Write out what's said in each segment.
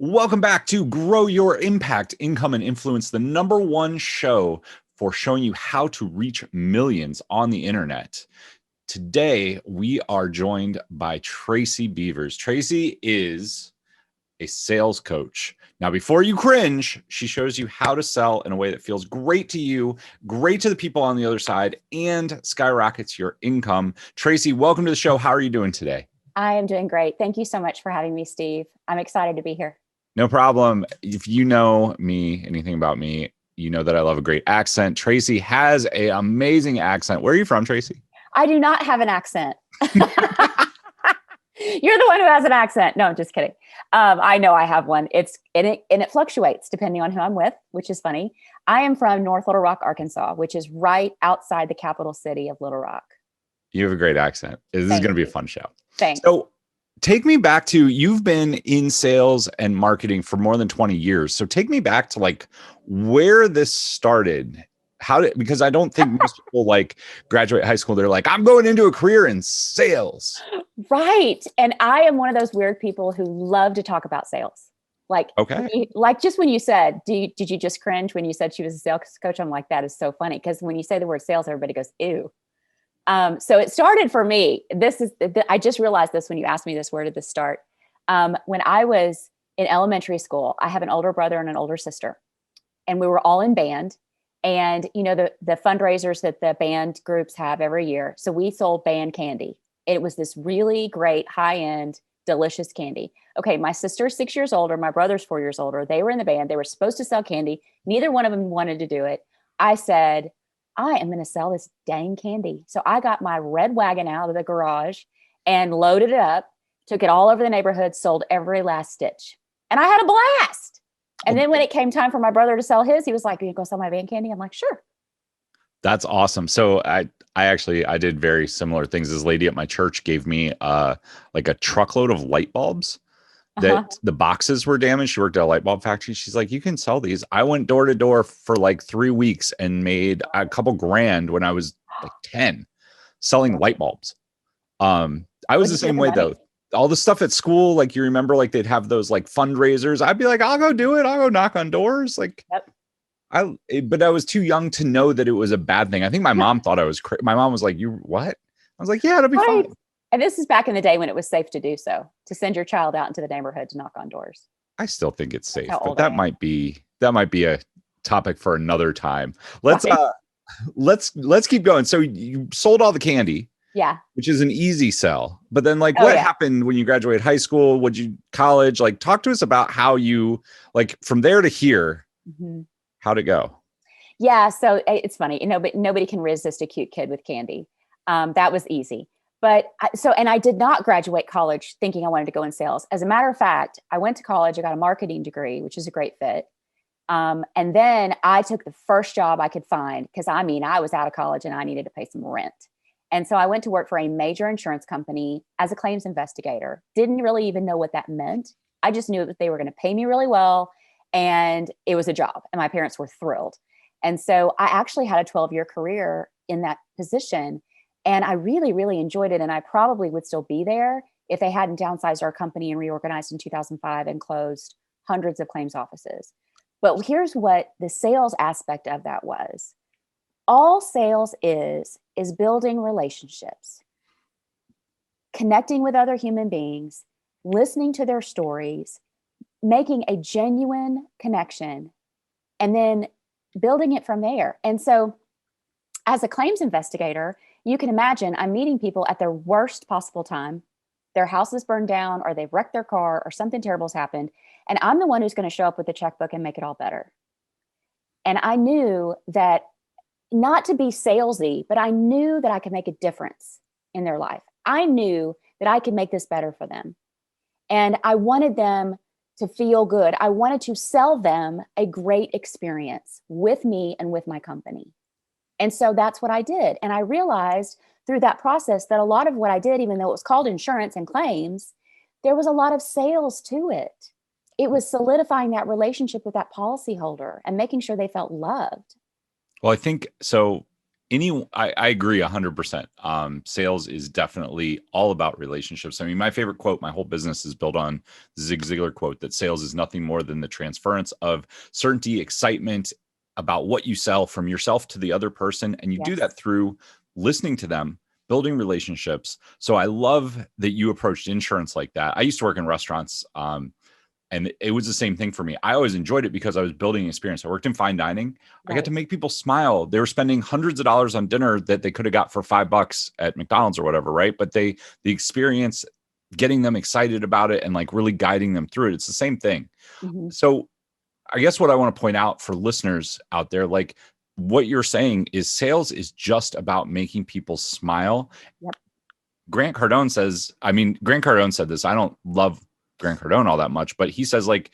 Welcome back to Grow Your Impact, Income, and Influence, the #1 show for showing you how to reach millions on the internet. Today, we are joined by Tracy Beavers. Tracy is a sales coach. Now, before you cringe, she shows you how to sell in a way that feels great to you, great to the people on the other side, and skyrockets your income. Tracy, welcome to the show. How are you doing today? I am doing great. Thank you so much for having me, Steve. I'm excited to be here. No problem. If you know me, anything about me, you know that I love a great accent. Tracy has an amazing accent. Where are you from, Tracy? I do not have an accent. You're the one who has an accent. No, I'm just kidding. I know I have one. It fluctuates depending on who I'm with, which is funny. I am from North Little Rock, Arkansas, which is right outside the capital city of Little Rock. You have a great accent. This is going to be a fun show. Thanks. So take me back to, you've been in sales and marketing for more than 20 years. So take me back to like where this started. Because I don't think most people like graduate high school, they're like, I'm going into a career in sales. Right. And I am one of those weird people who love to talk about sales. Like, okay. Just when you said, did you just cringe when you said she was a sales coach? I'm like, that is so funny. Because when you say the word sales, everybody goes, ew. So it started for me. I just realized this when you asked me this, where did this start? When I was in elementary school, I have an older brother and an older sister, and we were all in band. And, you know, the fundraisers that the band groups have every year. So we sold band candy. It was this really great, high-end, delicious candy. Okay, my sister's 6 years older. My brother's 4 years older. They were in the band. They were supposed to sell candy. Neither one of them wanted to do it. I said, I am going to sell this dang candy. So I got my red wagon out of the garage and loaded it up, took it all over the neighborhood, sold every last stitch. And I had a blast. And then when it came time for my brother to sell his, he was like, are you going to sell my band candy? I'm like, sure. That's awesome. So I did very similar things. This lady at my church gave me like a truckload of light bulbs that the boxes were damaged. She worked at a light bulb factory. She's like, you can sell these. I went door to door for like 3 weeks and made a couple grand when I was like 10 selling light bulbs. I was the same way though. All the stuff at school, like you remember, like they'd have those like fundraisers. I'd be like, I'll go do it. I'll go knock on doors. Like, yep. But I was too young to know that it was a bad thing. I think my mom thought I was crazy. My mom was like, you what? I was like, yeah, it'll be fine. And this is back in the day when it was safe to do so, to send your child out into the neighborhood to knock on doors. I still think it's safe, but that might be a topic for another time. Let's keep going. So you sold all the candy. Yeah. Which is an easy sell. But then what happened when you graduated high school? College? Like, talk to us about how you, like, from there to here, how'd it go? Yeah. So it's funny, but nobody can resist a cute kid with candy. That was easy. But and I did not graduate college thinking I wanted to go in sales. As a matter of fact, I went to college, I got a marketing degree, which is a great fit. And then I took the first job I could find because I was out of college and I needed to pay some rent. And so I went to work for a major insurance company as a claims investigator. Didn't really even know what that meant. I just knew that they were going to pay me really well and it was a job and my parents were thrilled. And so I actually had a 12-year career in that position and I really, really enjoyed it. And I probably would still be there if they hadn't downsized our company and reorganized in 2005 and closed hundreds of claims offices. But here's what the sales aspect of that was. All sales is building relationships, connecting with other human beings, listening to their stories, making a genuine connection, and then building it from there. And so as a claims investigator, you can imagine I'm meeting people at their worst possible time. Their house is burned down or they've wrecked their car or something terrible has happened. And I'm the one who's going to show up with the checkbook and make it all better. And I knew that, not to be salesy, but I knew that I could make a difference in their life. I knew that I could make this better for them. And I wanted them to feel good. I wanted to sell them a great experience with me and with my company. And so that's what I did. And I realized through that process that a lot of what I did, even though it was called insurance and claims, there was a lot of sales to it. It was solidifying that relationship with that policyholder and making sure they felt loved. Well, I think so. I agree 100%. Sales is definitely all about relationships. I mean, my favorite quote, my whole business is built on Zig Ziglar quote that sales is nothing more than the transference of certainty, excitement about what you sell from yourself to the other person. And you do Yes. that through listening to them, building relationships. So I love that you approached insurance like that. I used to work in restaurants. And it was the same thing for me. I always enjoyed it because I was building experience. I worked in fine dining. I got to make people smile. They were spending hundreds of dollars on dinner that they could have got for $5 at McDonald's or whatever, right? But the experience, getting them excited about it and like really guiding them through it, it's the same thing. Mm-hmm. So I guess what I want to point out for listeners out there, like what you're saying is sales is just about making people smile. Yep. Grant Cardone said this. I don't love Grant Cardone all that much, but he says like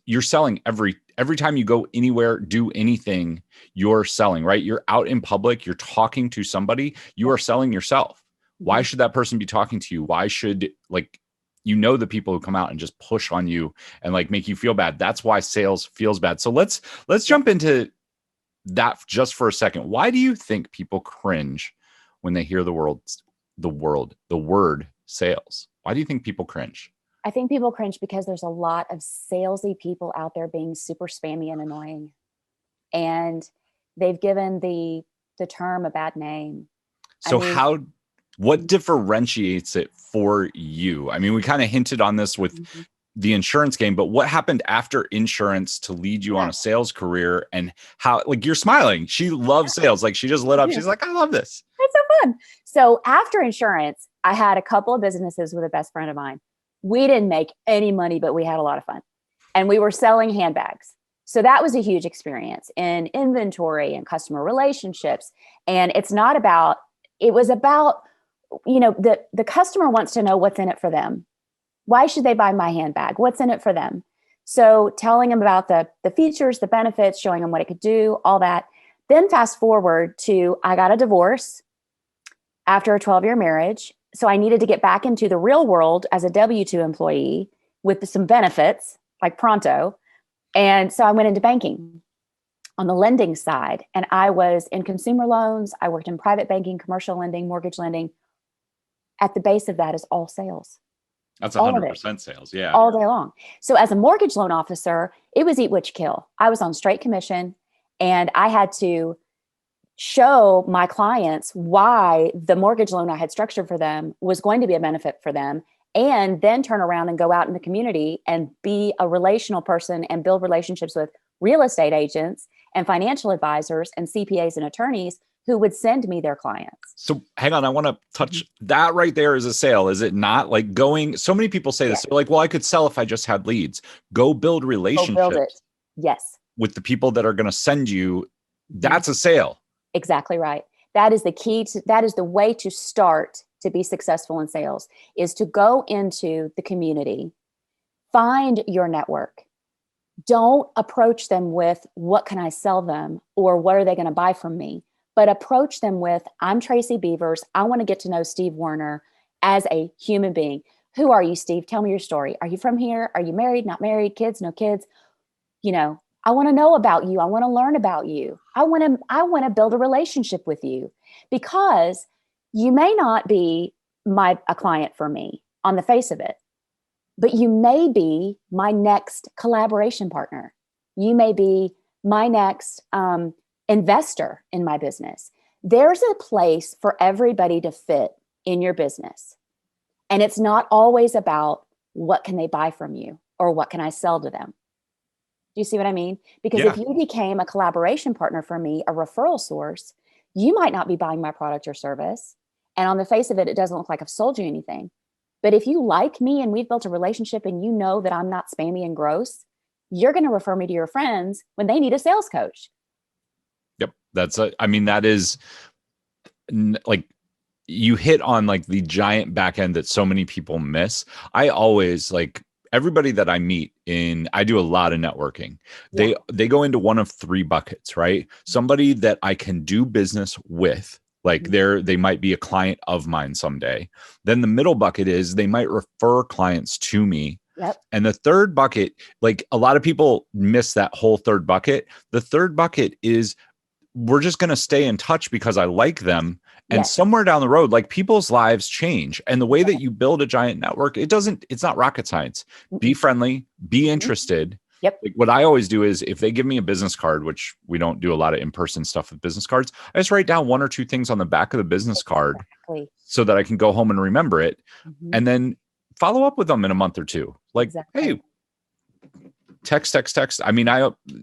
you're selling every time you go anywhere, do anything, you're selling, right? You're out in public, you're talking to somebody, you are selling yourself. Why should that person be talking to you? Why should the people who come out and just push on you and like make you feel bad? That's why sales feels bad. So let's jump into that just for a second. Why do you think people cringe when they hear the word sales? Why do you think people cringe? I think people cringe because there's a lot of salesy people out there being super spammy and annoying. And they've given the term a bad name. So what differentiates it for you? I mean, we kind of hinted on this with the insurance game, but what happened after insurance to lead you on a sales career, and how, like, you're smiling. She loves sales. Like, she just lit up. She's like, I love this. It's so fun. So after insurance, I had a couple of businesses with a best friend of mine. We didn't make any money, but we had a lot of fun. And we were selling handbags. So that was a huge experience in inventory and customer relationships. And it was about, the customer wants to know what's in it for them. Why should they buy my handbag? What's in it for them? So telling them about the features, the benefits, showing them what it could do, all that. Then fast forward to, I got a divorce after a 12-year marriage. So I needed to get back into the real world as a W-2 employee with some benefits like pronto. And so I went into banking on the lending side. And I was in consumer loans. I worked in private banking, commercial lending, mortgage lending. At the base of that is all sales. That's 100% sales. Yeah. All day long. So as a mortgage loan officer, it was eat what you kill. I was on straight commission, and I had to show my clients why the mortgage loan I had structured for them was going to be a benefit for them, and then turn around and go out in the community and be a relational person and build relationships with real estate agents and financial advisors and CPAs and attorneys who would send me their clients. So hang on, I want to touch that right there as a sale. Is it not? Like, so many people say this, they're like, well, I could sell if I just had leads. Go build relationships. Go build it. Yes. With the people that are going to send you. That's a sale. Exactly right. That is the key that is the way to start to be successful in sales, is to go into the community, find your network. Don't approach them with, what can I sell them? Or what are they going to buy from me? But approach them with, I'm Tracy Beavers. I want to get to know Steve Werner as a human being. Who are you, Steve? Tell me your story. Are you from here? Are you married, not married, kids, no kids? I want to know about you. I want to learn about you. I want to build a relationship with you, because you may not be a client for me on the face of it, but you may be my next collaboration partner. You may be my next investor in my business. There's a place for everybody to fit in your business. And it's not always about what can they buy from you or what can I sell to them. Do you see what I mean? Because if you became a collaboration partner for me, a referral source, you might not be buying my product or service. And on the face of it, it doesn't look like I've sold you anything. But if you like me and we've built a relationship and you know that I'm not spammy and gross, you're going to refer me to your friends when they need a sales coach. Yep. That is like, you hit on like the giant back end that so many people miss. I always everybody that I meet I do a lot of networking. Yeah. They go into one of three buckets, right? Somebody that I can do business with, like they might be a client of mine someday. Then the middle bucket is they might refer clients to me. Yep. And the third bucket, like a lot of people miss that whole third bucket. The third bucket is we're just going to stay in touch because I like them. And Yes. somewhere down the road, like people's lives change. And the way that you build a giant network, it's not rocket science. Be friendly, be interested. Yep. Like what I always do is if they give me a business card, which we don't do a lot of in-person stuff with business cards, I just write down one or two things on the back of the business card so that I can go home and remember it. And then follow up with them in a month or two. Like, hey, text. I mean,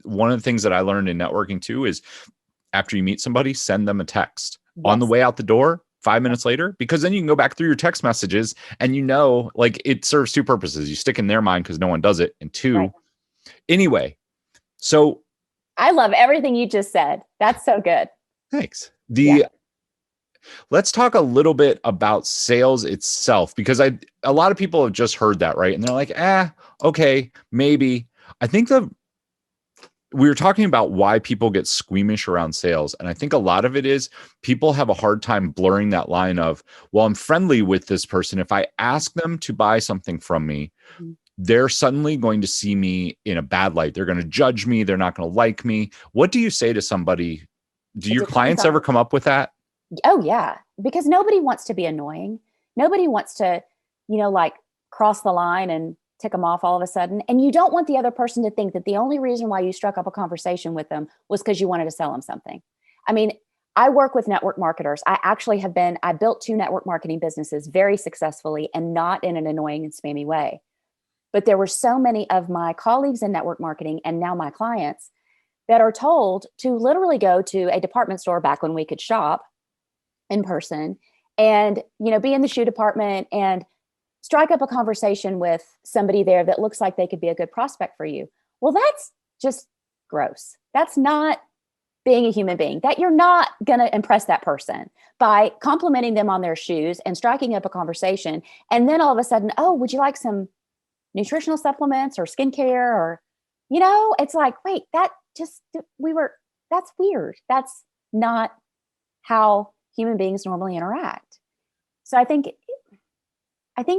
one of the things that I learned in networking too is after you meet somebody, send them a text on the way out the door, 5 minutes later, because then you can go back through your text messages and like it serves two purposes. You stick in their mind because no one does it. And two, anyway, so I love everything you just said. That's so good. Thanks. Let's talk a little bit about sales itself, because a lot of people have just heard that, right? And they're like, okay, maybe. I think we were talking about why people get squeamish around sales. And I think a lot of it is people have a hard time blurring that line of, well, I'm friendly with this person. If I ask them to buy something from me, they're suddenly going to see me in a bad light. They're going to judge me. They're not going to like me. What do you say to somebody? Do your clients ever come up with that? Oh, yeah. Because nobody wants to be annoying. Nobody wants to, like cross the line and tick them off all of a sudden. And you don't want the other person to think that the only reason why you struck up a conversation with them was because you wanted to sell them something. I mean, I work with network marketers. I built 2 network marketing businesses very successfully and not in an annoying and spammy way. But there were so many of my colleagues in network marketing and now my clients that are told to literally go to a department store back when we could shop in person and, be in the shoe department and strike up a conversation with somebody there that looks like they could be a good prospect for you. Well, that's just gross. That's not being a human being. That you're not going to impress that person by complimenting them on their shoes and striking up a conversation. And then all of a sudden, oh, would you like some nutritional supplements or skincare? Or, it's like, wait, that's weird. That's not how human beings normally interact. So I think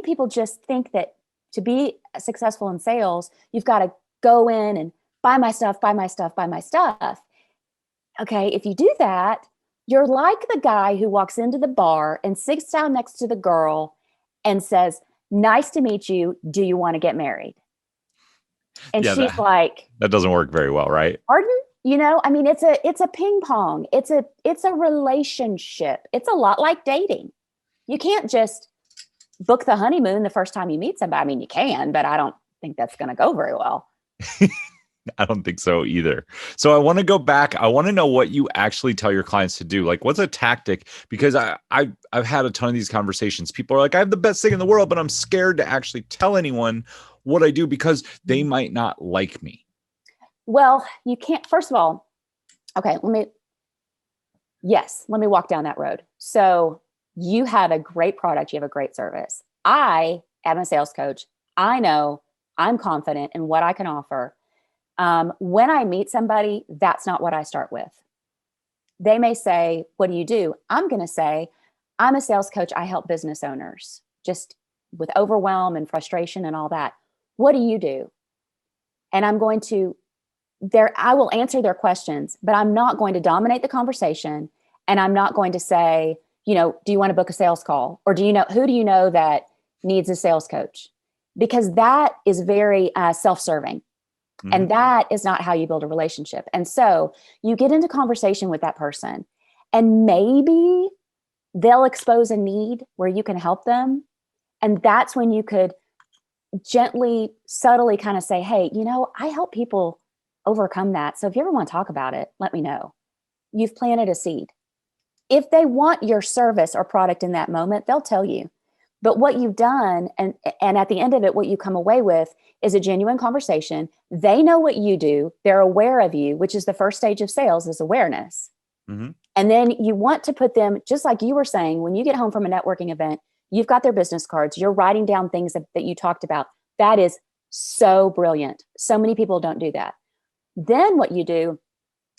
people just think that to be successful in sales, you've got to go in and buy my stuff. Okay, if you do that, you're like the guy who walks into the bar and sits down next to the girl and says, "Nice to meet you. Do you want to get married?" And she's like, that doesn't work very well, right? Pardon? I mean, it's a ping pong. It's a relationship. It's a lot like dating. You can't just book the honeymoon the first time you meet somebody. I mean, you can, but I don't think that's going to go very well. I don't think so either. So I want to go back. I want to know what you actually tell your clients to do. Like, what's a tactic? Because I've had a ton of these conversations. People are like, I have the best thing in the world, but I'm scared to actually tell anyone what I do because they might not like me. Well, you can't. First of all, okay, let me walk down that road. So you have a great product. You have a great service. I am a sales coach. I know I'm confident in what I can offer. When I meet somebody, that's not what I start with. They may say, "What do you do?" I'm going to say, "I'm a sales coach. I help business owners just with overwhelm and frustration and all that. What do you do?" And I will answer their questions, but I'm not going to dominate the conversation. And I'm not going to say, do you want to book a sales call? Or who do you know that needs a sales coach? Because that is very self-serving. And that is not how you build a relationship. And so you get into conversation with that person and maybe they'll expose a need where you can help them. And that's when you could gently, subtly kind of say, "Hey, I help people overcome that. So if you ever want to talk about it, let me know." You've planted a seed. If they want your service or product in that moment, they'll tell you. But what you've done, and at the end of it, what you come away with is a genuine conversation. They know what you do. They're aware of you, which is the first stage of sales, is awareness. And then you want to put them, just like you were saying, when you get home from a networking event, you've got their business cards, you're writing down things that you talked about. That is so brilliant. So many people don't do that. Then what you do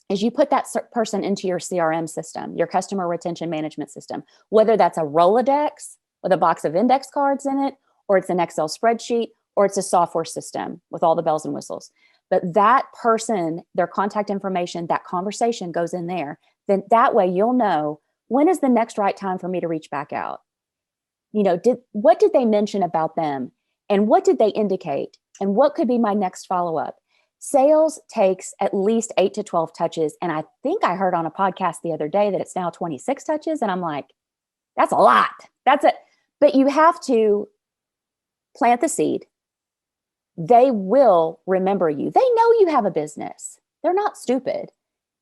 is you put that person into your CRM system, your customer retention management system, whether that's a Rolodex with a box of index cards in it, or it's an Excel spreadsheet, or it's a software system with all the bells and whistles. but that person, their contact information, that conversation goes in there, then that way you'll know when is the next right time for me to reach back out. What did they mention about them? And what did they indicate? And what could be my next follow-up? Sales takes at least 8 to 12 touches. And I think I heard on a podcast the other day that it's now 26 touches. And I'm like, that's a lot. That's it. But you have to plant the seed. They will remember you. They know you have a business. They're not stupid.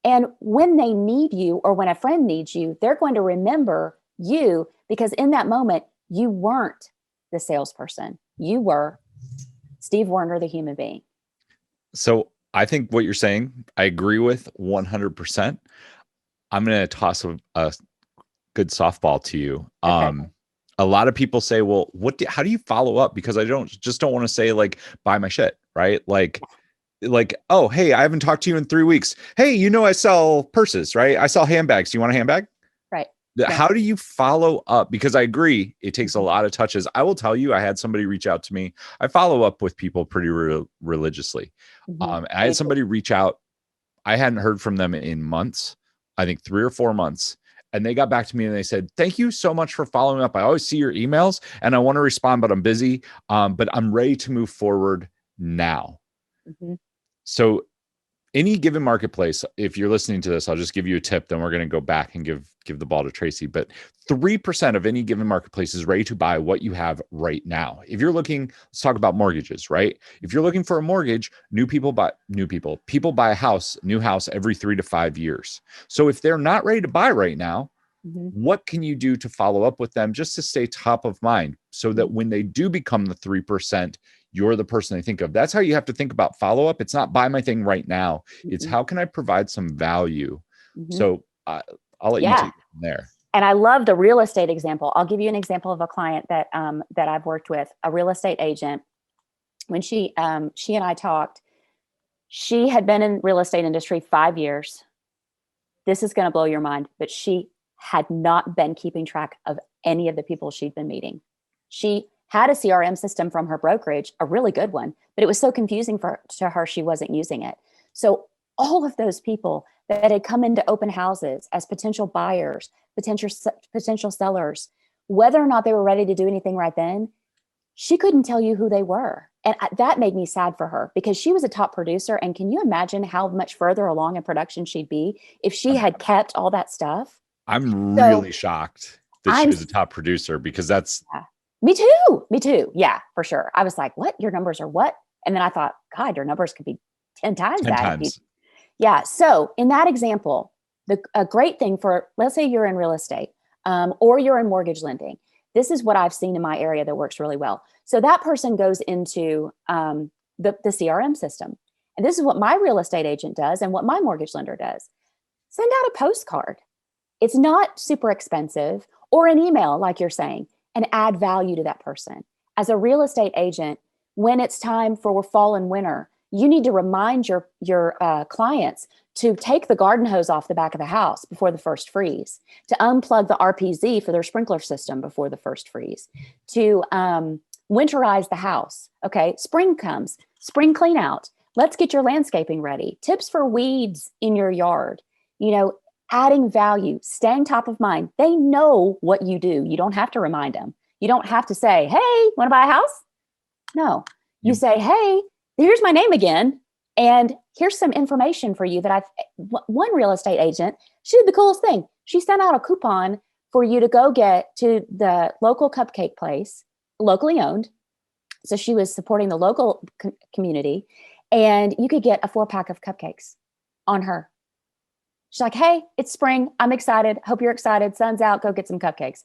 And when they need you or when a friend needs you, they're going to remember you because in that moment, you weren't the salesperson. You were Steve Werner, the human being. So I think what you're saying, I agree with 100%. I'm going to toss a good softball to you. Okay. A lot of people say, well, how do you follow up? Because I don't want to say like, buy my shit, right? Like, oh, hey, I haven't talked to you in 3 weeks. Hey, I sell purses, right? I sell handbags. Do you want a handbag? Right. How do you follow up? Because I agree, it takes a lot of touches. I will tell you, I had somebody reach out to me. I follow up with people pretty religiously. I had somebody reach out. I hadn't heard from them in months, I think 3 or 4 months. And they got back to me and they said, thank you so much for following up. I always see your emails and I want to respond, but I'm busy. But I'm ready to move forward now. So any given marketplace, if you're listening to this, I'll just give you a tip. Then we're going to go back and give the ball to Tracy. But 3% of any given marketplace is ready to buy what you have right now. If you're looking, let's talk about mortgages, right? If you're looking for a mortgage, people buy a new house every 3 to 5 years. So if they're not ready to buy right now, what can you do to follow up with them just to stay top of mind so that when they do become the 3%, you're the person they think of? That's how you have to think about follow-up. It's not buy my thing right now. It's how can I provide some value? So I'll let you take it from there. And I love the real estate example. I'll give you an example of a client that I've worked with, a real estate agent. When she and I talked, she had been in real estate industry 5 years. This is going to blow your mind, but she had not been keeping track of any of the people she'd been meeting. She had a CRM system from her brokerage, a really good one, but it was so confusing to her, she wasn't using it. So all of those people that had come into open houses as potential buyers, potential sellers, whether or not they were ready to do anything right then, she couldn't tell you who they were. And that made me sad for her because she was a top producer. And can you imagine how much further along in production she'd be if she had kept all that stuff? I'm really shocked that she was a top producer because that's... Yeah. Me too. Yeah, for sure. I was like, what? Your numbers are what? And then I thought, God, your numbers could be 10 times 10 that. times. Yeah. So in that example, a great thing for, let's say you're in real estate or you're in mortgage lending. This is what I've seen in my area that works really well. So that person goes into the CRM system. And this is what my real estate agent does and what my mortgage lender does. Send out a postcard. It's not super expensive, or an email, like you're saying, and add value to that person. As a real estate agent, when it's time for fall and winter, you need to remind your clients to take the garden hose off the back of the house before the first freeze, to unplug the RPZ for their sprinkler system before the first freeze, to winterize the house. Okay, spring comes, spring clean out. Let's get your landscaping ready. Tips for weeds in your yard. Adding value, staying top of mind. They know what you do. You don't have to remind them. You don't have to say, hey, want to buy a house? No, you say, hey, here's my name again. And here's some information for you that one real estate agent, she did the coolest thing. She sent out a coupon for you to go get to the local cupcake place, locally owned. So she was supporting the local community, and you could get a 4-pack of cupcakes on her. She's like, hey, it's spring. I'm excited. Hope you're excited. Sun's out. Go get some cupcakes.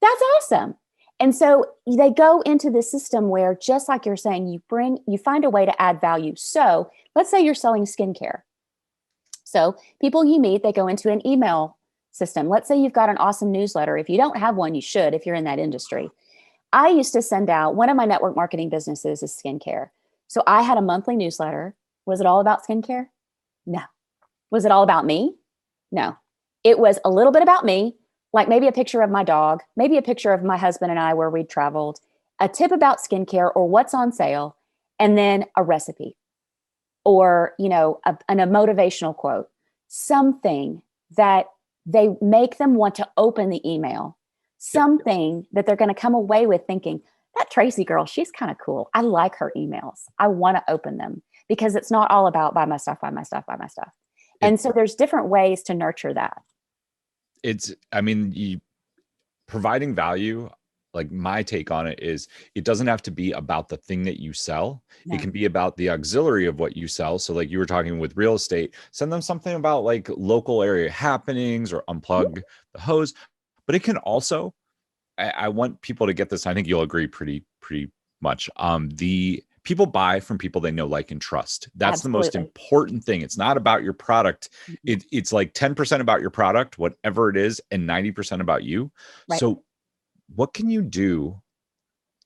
That's awesome. And so they go into the system where, just like you're saying, you find a way to add value. So let's say you're selling skincare. So people you meet, they go into an email system. Let's say you've got an awesome newsletter. If you don't have one, you should, if you're in that industry. I used to send out, one of my network marketing businesses is skincare. So I had a monthly newsletter. Was it all about skincare? No. Was it all about me? No. It was a little bit about me, like maybe a picture of my dog, maybe a picture of my husband and I where we'd traveled, a tip about skincare or what's on sale, and then a recipe or, a motivational quote, something that they make them want to open the email, something that they're going to come away with thinking, that Tracy girl, she's kind of cool. I like her emails. I want to open them, because it's not all about buy my stuff, buy my stuff, buy my stuff. And so there's different ways to nurture that. Providing value, like my take on it is, it doesn't have to be about the thing that you sell. No. It can be about the auxiliary of what you sell. So like you were talking with real estate, send them something about like local area happenings or unplug the hose. But it can also, I want people to get this. I think you'll agree pretty much. The people buy from people they know, like, and trust. That's Absolutely. The most important thing. It's not about your product. It's like 10% about your product, whatever it is, and 90% about you. Right. So what can you do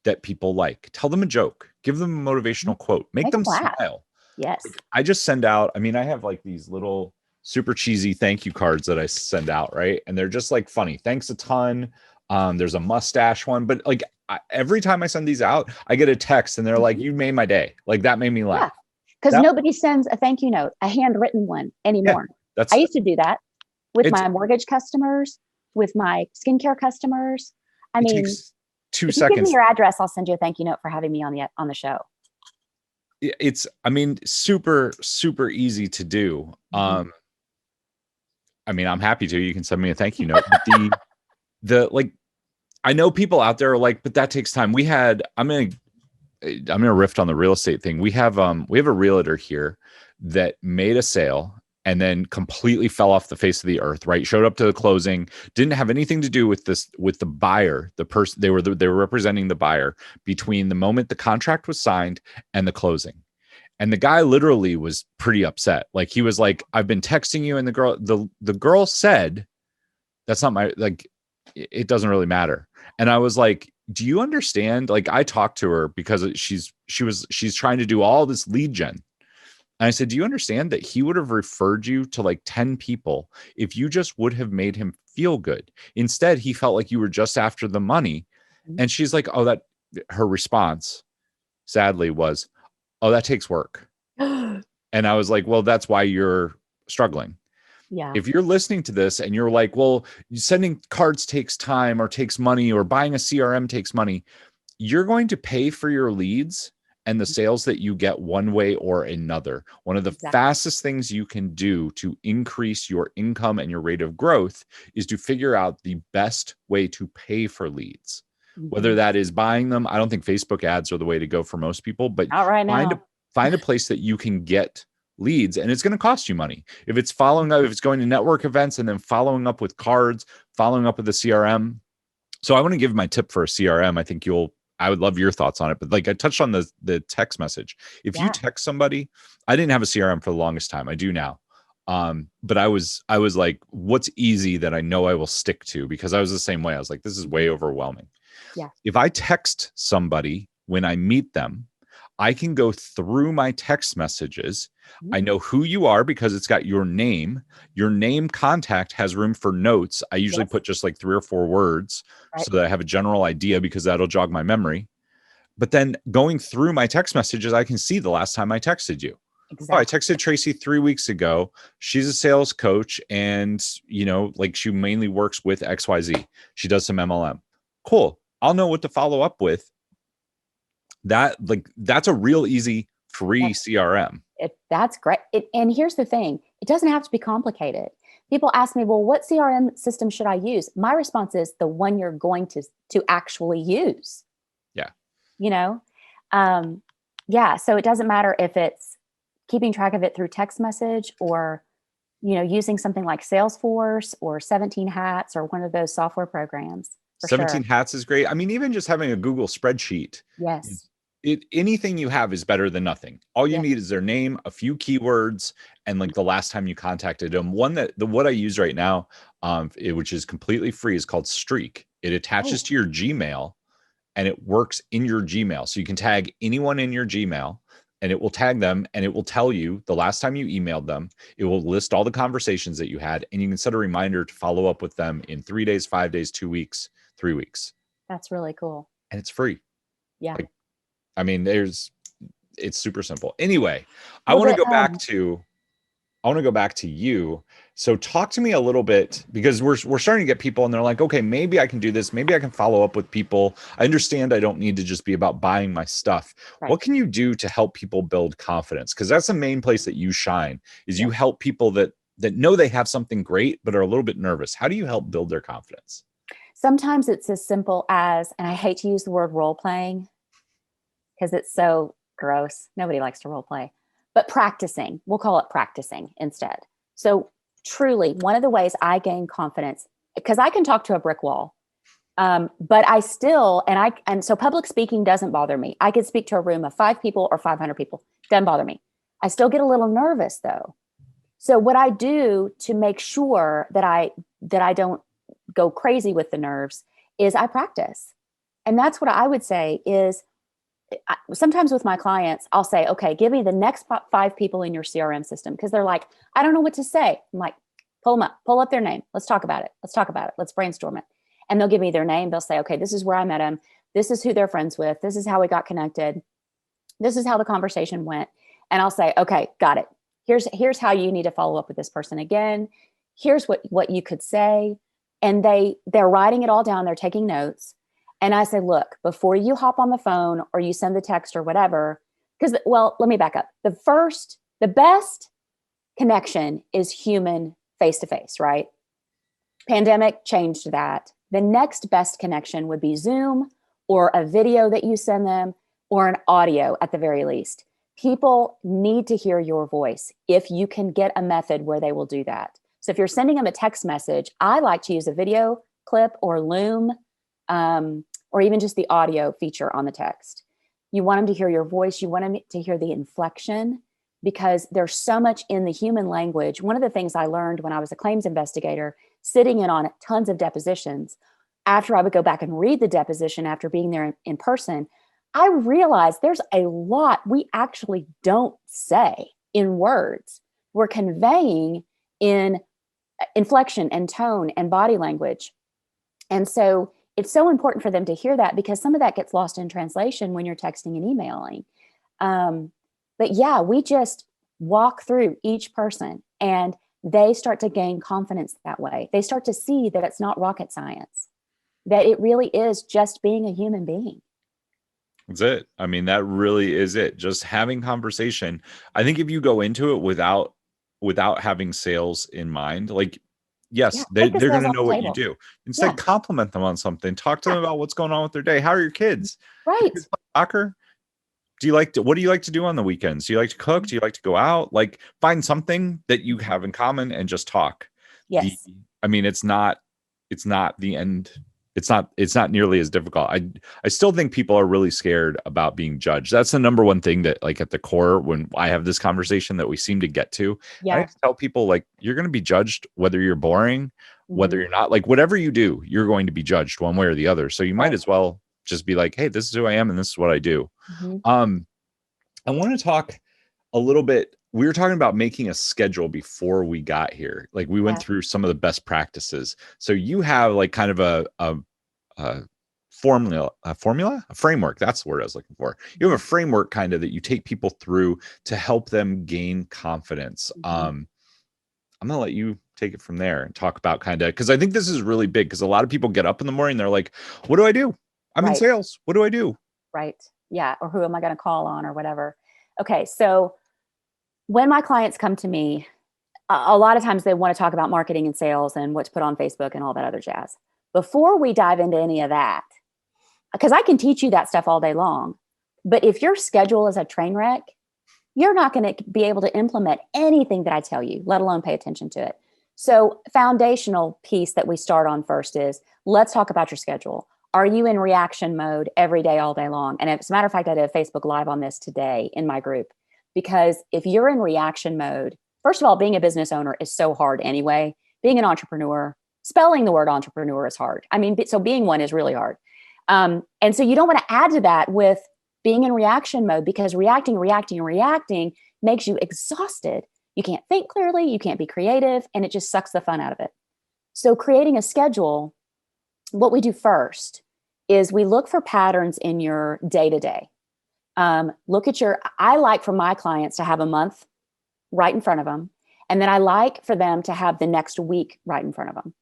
that people like? Tell them a joke, give them a motivational quote, make them smile. Yes. I just send out, I have like these little super cheesy thank you cards that I send out, right? And they're just like funny. Thanks a ton. There's a mustache one, but like every time I send these out, I get a text and they're like, you made my day. Like that made me laugh. Because nobody sends a thank you note, a handwritten one anymore. Yeah, I used to do that with my mortgage customers, with my skincare customers. It takes 2 seconds. Give me your address, I'll send you a thank you note for having me on the show. It's, super, super easy to do. I'm happy to. You can send me a thank you note. But I know people out there are like, but that takes time. I'm gonna riff on the real estate thing. We have a realtor here that made a sale and then completely fell off the face of the earth, right? Showed up to the closing, didn't have anything to do with the buyer, the person they were representing the buyer between the moment the contract was signed and the closing. And the guy literally was pretty upset. Like he was like, I've been texting you, and the girl said, that's not my, like, it doesn't really matter. And I was like, do you understand? Like, I talked to her because she's trying to do all this lead gen. And I said, do you understand that he would have referred you to like 10 people if you just would have made him feel good? Instead, he felt like you were just after the money. And she's like, her response sadly was, oh, that takes work. And I was like, well, that's why you're struggling. Yeah. If you're listening to this and you're like, well, sending cards takes time or takes money, or buying a CRM takes money, you're going to pay for your leads and the sales that you get one way or another. One of the fastest things you can do to increase your income and your rate of growth is to figure out the best way to pay for leads. Whether that is buying them. I don't think Facebook ads are the way to go for most people, but find a place that you can get leads, and it's going to cost you money. If it's following up, if it's going to network events and then following up with cards, following up with the CRM. So I want to give my tip for a CRM. I would love your thoughts on it, but like I touched on the text message. If you text somebody, I didn't have a CRM for the longest time. I do now. But I was like, what's easy that I know I will stick to? Because I was the same way. I was like, this is way overwhelming. Yeah. If I text somebody when I meet them, I can go through my text messages. I know who you are because it's got your name. Your name contact has room for notes. I usually put just like 3 or 4 words so that I have a general idea, because that'll jog my memory. But then going through my text messages, I can see the last time I texted you. Exactly. Oh, I texted Tracy 3 weeks ago. She's a sales coach, and like she mainly works with XYZ. She does some MLM. Cool. I'll know what to follow up with. That's a real easy free CRM. That's great. And here's the thing. It doesn't have to be complicated. People ask me, well, what CRM system should I use? My response is the one you're going to actually use. Yeah. So it doesn't matter if it's keeping track of it through text message, or, using something like Salesforce or 17 Hats or one of those software programs. 17 Hats is great. Even just having a Google spreadsheet. Yes. Anything you have is better than nothing. All you need is their name, a few keywords, and like the last time you contacted them. What I use right now, which is completely free, is called Streak. It attaches to your Gmail, and it works in your Gmail. So you can tag anyone in your Gmail, and it will tag them, and it will tell you the last time you emailed them. It will list all the conversations that you had, and you can set a reminder to follow up with them in 3 days, 5 days, 2 weeks, 3 weeks. That's really cool. And it's free. Yeah. it's super simple. Anyway, I Well, want to the go back to you. So talk to me a little bit, because we're starting to get people and they're like, okay, maybe I can do this. Maybe I can follow up with people. I understand I don't need to just be about buying my stuff. right. What can you do to help people build confidence? Because that's the main place that you shine, is you Yes. help people that know they have something great, but are a little bit nervous. How do you help build their confidence? Sometimes it's as simple as, and I hate to use the word role playing because it's so gross. Nobody likes to role play, but practicing, we'll call it practicing instead. So, truly, one of the ways I gain confidence, because I can talk to a brick wall, but I still, and so public speaking doesn't bother me. I could speak to a room of 5 people or 500 people, doesn't bother me. I still get a little nervous though. So, what I do to make sure that I don't go crazy with the nerves is I practice. And that's what I would say is sometimes with my clients, I'll say, okay, give me the next 5 people in your CRM system. Cause they're like, I don't know what to say. I'm like, pull them up, pull up their name. Let's talk about it. Let's talk about it. Let's brainstorm it. And they'll give me their name. They'll say, okay, this is where I met them. This is who they're friends with. This is how we got connected. This is how the conversation went. And I'll say, okay, got it. Here's how you need to follow up with this person again. Here's what you could say. And they're writing it all down. They're taking notes. And I say, look, before you hop on the phone or you send the text or whatever, because, well, let me back up. The best connection is human face to face, right? Pandemic changed that. The next best connection would be Zoom or a video that you send them or an audio at the very least. People need to hear your voice if you can get a method where they will do that. So if you're sending them a text message, I like to use a video clip or Loom, or even just the audio feature on the text. You want them to hear your voice. You want them to hear the inflection, because there's so much in the human language. One of the things I learned when I was a claims investigator, sitting in on tons of depositions, after I would go back and read the deposition after being there in person, I realized there's a lot we actually don't say in words. We're conveying in inflection and tone and body language. And so it's so important for them to hear that, because some of that gets lost in translation when you're texting and emailing. But yeah, we just walk through each person and they start to gain confidence that way. They start to see that it's not rocket science, that it really is just being a human being. That's it. I mean, that really is it. Just having conversation. I think if you go into it without having sales in mind, like, Yeah, yes, take the they're going sales to off know the what you table. do. Yeah, Instead, compliment them on something. Talk to yeah, them about what's going on with their day. How are your kids? Your right. kids play soccer? What do you like to do on the weekends? Do you like to cook? Do you like to go out? Like, find something that you have in common and just talk. The Yes, I mean, it's not the end. It's not nearly as difficult. I still think people are really scared about being judged. That's the number one thing that, like, at the core, when I have this conversation, that we seem to get to. I yeah. just tell people, like, you're going to be judged whether you're boring, whether Hmm. you're not. Like, whatever you do, you're going to be judged one way or the other. So you might Right. as well just be like, hey, this is who I am and this is what I do. Hmm. Um, I want to talk a little bit. We were talking about making a schedule before we got here. Like, we went Yeah. through some of the best practices. So you have, like, kind of a a framework. That's the word I was looking for. You have a framework kind of that you take people through to help them gain confidence. Hmm. I'm gonna let you take it from there and talk about kind of, because I think this is really big, because a lot of people get up in the morning, they're like, what do I do? I'm in Right. sales. What do I do? Right. Yeah. Or who am I going to call on or whatever? Okay. So when my clients come to me, a lot of times they want to talk about marketing and sales and what to put on Facebook and all that other jazz. Before we dive into any of that, because I can teach you that stuff all day long, but if your schedule is a train wreck, you're not going to be able to implement anything that I tell you, let alone pay attention to it. So, foundational piece that we start on first is, let's talk about your schedule. Are you in reaction mode every day, all day long? And as a matter of fact, I did a Facebook Live on this today in my group, because if you're in reaction mode, first of all, being a business owner is so hard anyway. Being an entrepreneur, spelling the word entrepreneur is hard. I mean, so being one is really hard. And so you don't want to add to that with being in reaction mode, because reacting makes you exhausted. You can't think clearly, you can't be creative, and it just sucks the fun out of it. So, creating a schedule, what we do first is we look for patterns in your day to day. Look at I like for my clients to have a month right in front of them. And then I like for them to have the next week right in front of them.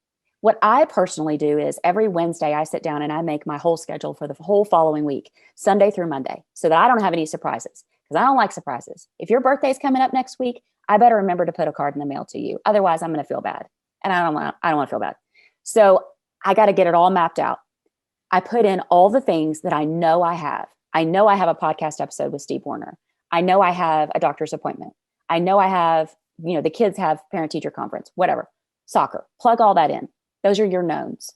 What I personally do is every Wednesday I sit down and I make my whole schedule for the whole following week, Sunday through Monday, so that I don't have any surprises, because I don't like surprises. If your birthday's coming up next week, I better remember to put a card in the mail to you. Otherwise, I'm going to feel bad. And I don't want to feel bad. So I got to get it all mapped out. I put in all the things that I know I have. I know I have a podcast episode with Steve Warner. I know I have a doctor's appointment. I know I have, the kids have parent teacher conference, whatever, soccer, plug all that in. Those are your knowns.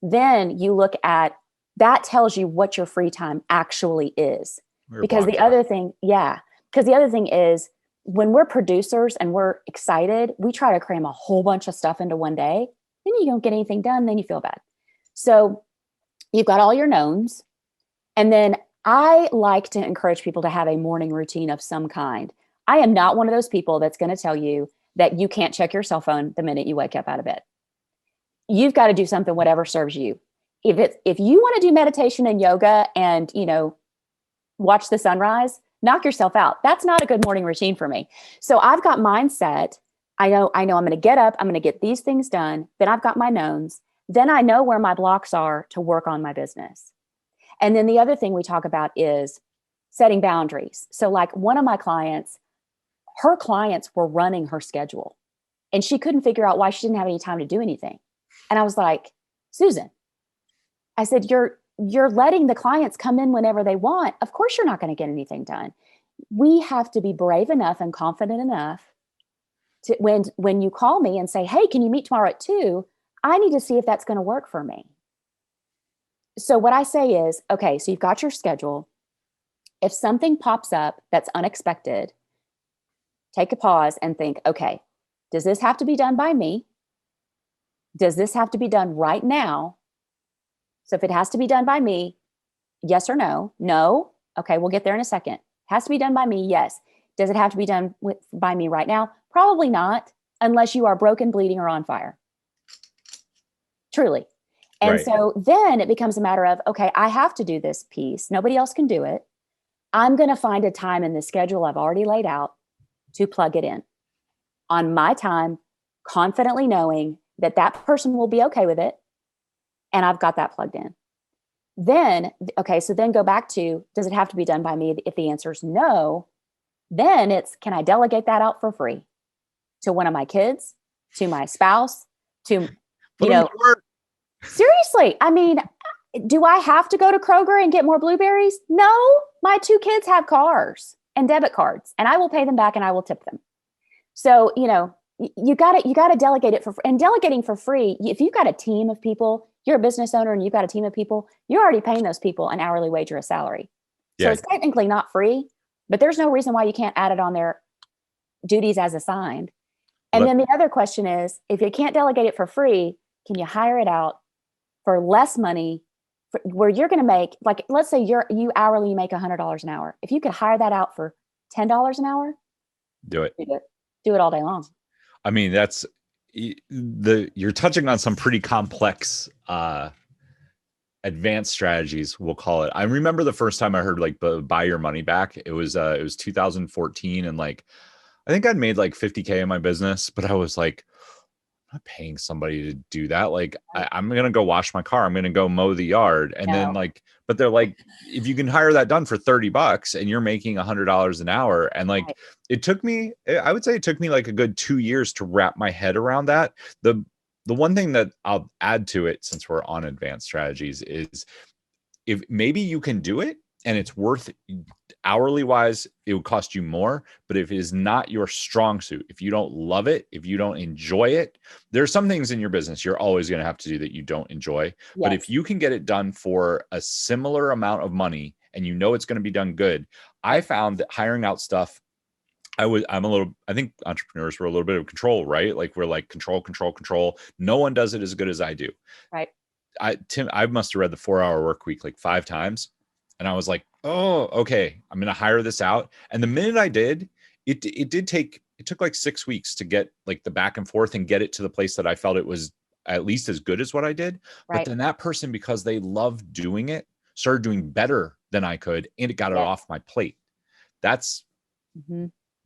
Then you look at that, tells you what your free time actually is. Because the other thing is, when we're producers and we're excited, we try to cram a whole bunch of stuff into one day. Then you don't get anything done. Then you feel bad. So you've got all your knowns. And then I like to encourage people to have a morning routine of some kind. I am not one of those people that's going to tell you that you can't check your cell phone the minute you wake up out of bed. You've got to do something, whatever serves you. If you want to do meditation and yoga and, watch the sunrise, knock yourself out. That's not a good morning routine for me. So I've got mindset. I know I'm going to get up. I'm going to get these things done. Then I've got my knowns. Then I know where my blocks are to work on my business. And then the other thing we talk about is setting boundaries. So like one of my clients, her clients were running her schedule and she couldn't figure out why she didn't have any time to do anything. And I was like, Susan, I said, you're letting the clients come in whenever they want. Of course, you're not going to get anything done. We have to be brave enough and confident enough to, when you call me and say, hey, can you meet tomorrow at 2? I need to see if that's going to work for me. So what I say is, okay, so you've got your schedule. If something pops up that's unexpected, take a pause and think, okay, does this have to be done by me? Does this have to be done right now? So if it has to be done by me, yes or no? No. Okay, we'll get there in a second. Has to be done by me? Yes. Does it have to be done by me right now? Probably not, unless you are broken, bleeding, or on fire. Truly. And so then it becomes a matter of, okay, I have to do this piece. Nobody else can do it. I'm going to find a time in the schedule I've already laid out to plug it in on my time, confidently knowing that that person will be okay with it. And I've got that plugged in. Then, okay, so then go back to, does it have to be done by me? If the answer is no, then it's, can I delegate that out for free to one of my kids, to my spouse, to, seriously. I mean, do I have to go to Kroger and get more blueberries? No, my 2 kids have cars and debit cards, and I will pay them back and I will tip them. So, you got to delegate it and delegating for free. If you've got a team of people, you're a business owner and you've got a team of people, you're already paying those people an hourly wage or a salary. So it's technically not free, but there's no reason why you can't add it on their duties as assigned. And then the other question is, if you can't delegate it for free, can you hire it out for less money, where you're going to make, like, let's say you hourly make $100 an hour. If you could hire that out for $10 an hour, do it. Do it all day long. I mean, you're touching on some pretty complex advanced strategies, we'll call it. I remember the first time I heard like buy your money back. It was 2014, and like I think I'd made like 50K in my business, but I was like, I'm not paying somebody to do that. Like I'm gonna go wash my car, I'm gonna go mow the yard, and then like, but they're like, if you can hire that done for $30 and you're making $100 an hour, and like it took me, I would say it took me like a good 2 years to wrap my head around that. The one thing that I'll add to it, since we're on advanced strategies, is if maybe you can do it and it's worth, hourly wise, it would cost you more. But if it is not your strong suit, if you don't love it, if you don't enjoy it, there's some things in your business you're always going to have to do that you don't enjoy. Yes. But if you can get it done for a similar amount of money and you know it's going to be done good, I found that hiring out stuff, I think entrepreneurs were a little bit of control, right? Like we're like control. No one does it as good as I do. Right. I must have read the 4-Hour Work Week like 5 times. And I was like, oh, okay, I'm going to hire this out. And the minute I did, it took like 6 weeks to get like the back and forth and get it to the place that I felt it was at least as good as what I did. Right. But then that person, because they love doing it started doing better than I could, and it got it off my plate. That's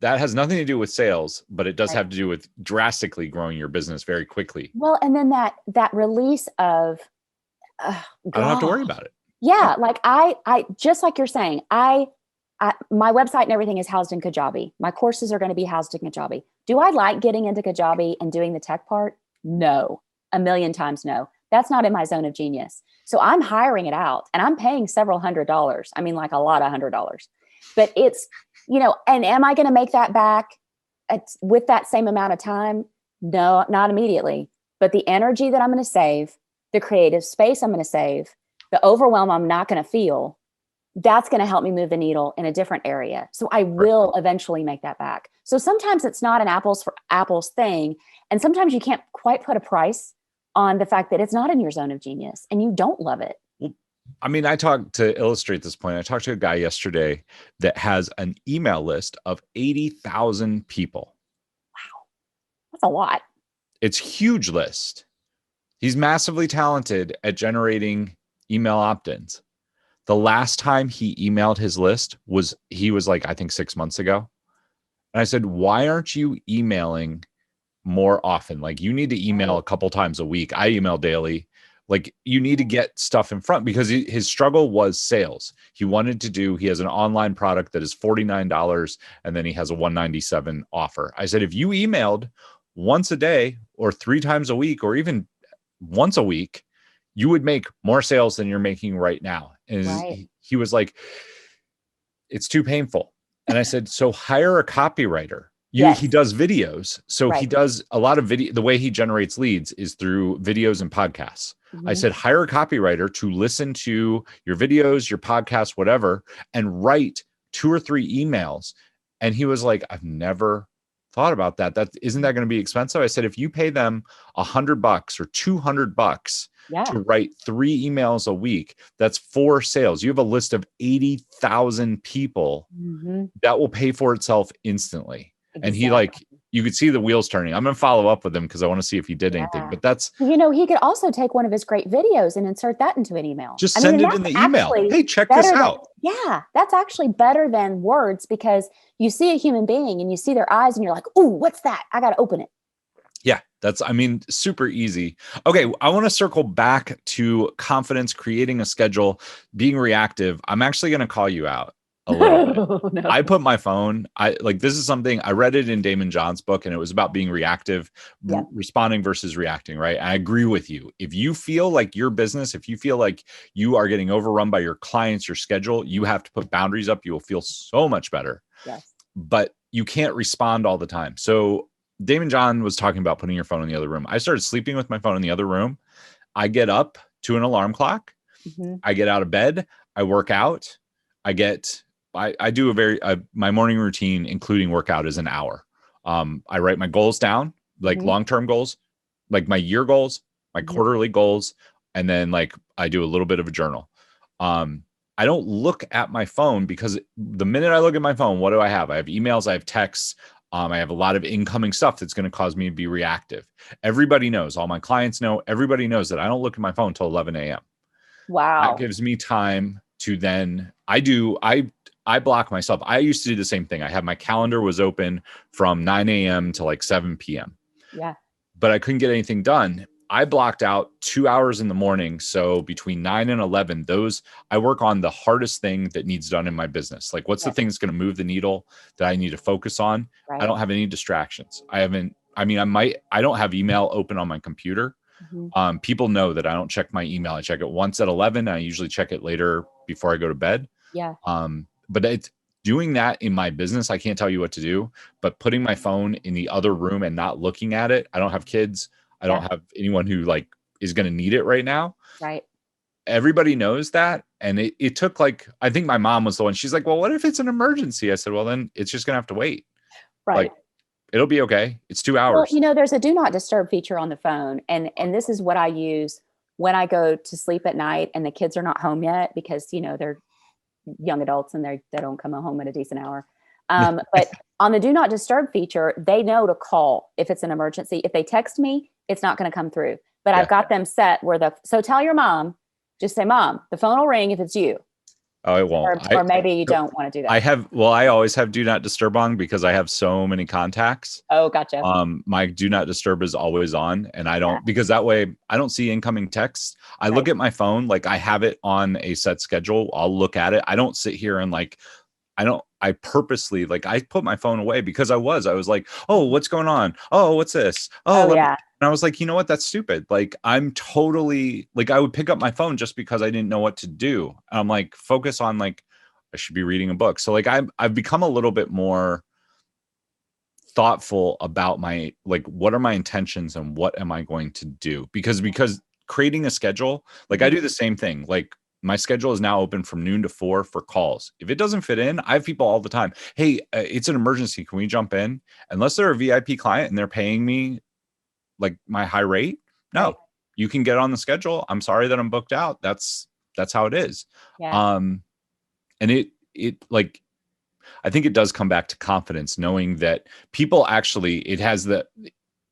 that has nothing to do with sales, but it does have to do with drastically growing your business very quickly. Well, and then that release of, I don't have to worry about it. Yeah. Like I just like you're saying, my website and everything is housed in Kajabi. My courses are going to be housed in Kajabi. Do I like getting into Kajabi and doing the tech part? No, a million times no. That's not in my zone of genius. So I'm hiring it out and I'm paying several $100s. I mean, like a lot of $100, but it's, and am I going to make that back with that same amount of time? No, not immediately, but the energy that I'm going to save, the creative space I'm going to save, the overwhelm I'm not going to feel, that's going to help me move the needle in a different area. So I will eventually make that back. So sometimes it's not an apples for apples thing. And sometimes you can't quite put a price on the fact that it's not in your zone of genius and you don't love it. I mean, to illustrate this point, I talked to a guy yesterday that has an email list of 80,000 people. Wow. That's a lot. It's a huge list. He's massively talented at generating email opt-ins. The last time he emailed his list was like, I think 6 months ago. And I said, why aren't you emailing more often? Like, you need to email a couple times a week. I email daily. Like, you need to get stuff in front, because his struggle was sales. He has an online product that is $49 and then he has a $197 offer. I said, if you emailed once a day or 3 times a week or even once a week, you would make more sales than you're making right now. And he was like, it's too painful. And I said, so hire a copywriter. He does videos. So he does a lot of video. The way he generates leads is through videos and podcasts. I said, hire a copywriter to listen to your videos, your podcasts, whatever, and write 2 or 3 emails. And he was like, I've never thought about that. Isn't that going to be expensive? I said, if you pay them $100 or $200 to write 3 emails a week, that's 4 sales. You have a list of 80,000 people that will pay for itself instantly. Exactly. And you could see the wheels turning. I'm going to follow up with him because I want to see if he did anything, but that's, he could also take one of his great videos and insert that into an email. Just send it in the email. Hey, check this out. That's actually better than words, because you see a human being and you see their eyes and you're like, ooh, what's that? I got to open it. Yeah, super easy. Okay, I want to circle back to confidence, creating a schedule, being reactive. I'm actually going to call you out a little bit. No. I put my phone, this is something, I read it in Damon John's book, and it was about being reactive, responding versus reacting, right? I agree with you. If you feel like your business, if you feel like you are getting overrun by your clients, your schedule, you have to put boundaries up. You will feel so much better. Yes. But you can't respond all the time. So Damon John was talking about putting your phone in the other room. I started sleeping with my phone in the other room. I get up to an alarm clock. I get out of bed. I work out. I do my morning routine, including workout, is an hour. I write my goals down, like long-term goals, like my year goals, my quarterly goals. And then I do a little bit of a journal. I don't look at my phone, because the minute I look at my phone, what do I have? I have emails, I have texts. I have a lot of incoming stuff that's going to cause me to be reactive. Everybody knows, all my clients know, everybody knows that I don't look at my phone until 11 a.m. Wow. That gives me time to then I block myself. I used to do the same thing. I had my calendar was open from 9 a.m. to 7 p.m. Yeah. But I couldn't get anything done. I blocked out 2 hours in the morning. So between 9 and 11, I work on the hardest thing that needs done in my business. What's the thing that's going to move the needle that I need to focus on? Right. I don't have any distractions. I don't have email open on my computer. People know that I don't check my email. I check it once at 11. I usually check it later before I go to bed. Yeah. But it's doing that in my business. I can't tell you what to do, but putting my phone in the other room and not looking at it. I don't have kids. I don't have anyone who is going to need it right now. Right. Everybody knows that. And it took I think my mom was the one. She's like, well, what if it's an emergency? I said, well, then it's just going to have to wait. Right. It'll be okay. It's 2 hours. Well, there's a do not disturb feature on the phone. And this is what I use when I go to sleep at night and the kids are not home yet, because, they're young adults and they don't come home at a decent hour. But on the do not disturb feature, they know to call if it's an emergency. If they text me, it's not going to come through. But I've got them set so tell your mom Just say, Mom, the phone will ring if it's you. Oh, it won't. Or maybe you don't want to do that. I always have do not disturb on because I have so many contacts. Oh, gotcha. My do not disturb is always on, and I don't, because that way I don't see incoming texts. I look at my phone, like I have it on a set schedule. I'll look at it. I don't sit here and like, I purposely, like, I put my phone away because I was like, oh, what's going on? Oh, what's this? Oh, yeah. And I was like, you know what? That's stupid. Like, I'm totally like, I would pick up my phone just because I didn't know what to do. And I'm like, focus on like, I should be reading a book. So like, I've become a little bit more thoughtful about my, like, what are my intentions and what am I going to do? Because creating a schedule, like I do the same thing. Like, my schedule is now open from noon to 4 for calls. If it doesn't fit in, I have people all the time. Hey, it's an emergency. Can we jump in? Unless they're a VIP client and they're paying me like my high rate. No, you can get on the schedule. I'm sorry that I'm booked out. That's how it is. Yeah. And it like, I think it does come back to confidence, knowing that people actually,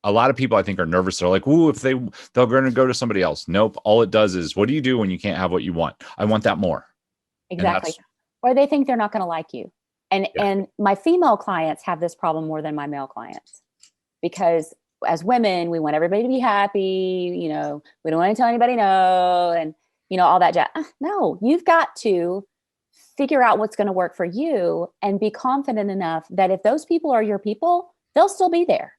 a lot of people I think are nervous. They're like, ooh, if they're going to go to somebody else. Nope. All it does is, what do you do when you can't have what you want? I want that more. Exactly. Or they think they're not going to like you. And my female clients have this problem more than my male clients, because as women, we want everybody to be happy. We don't want to tell anybody no. And, all that jazz. No, you've got to figure out what's going to work for you and be confident enough that if those people are your people, they'll still be there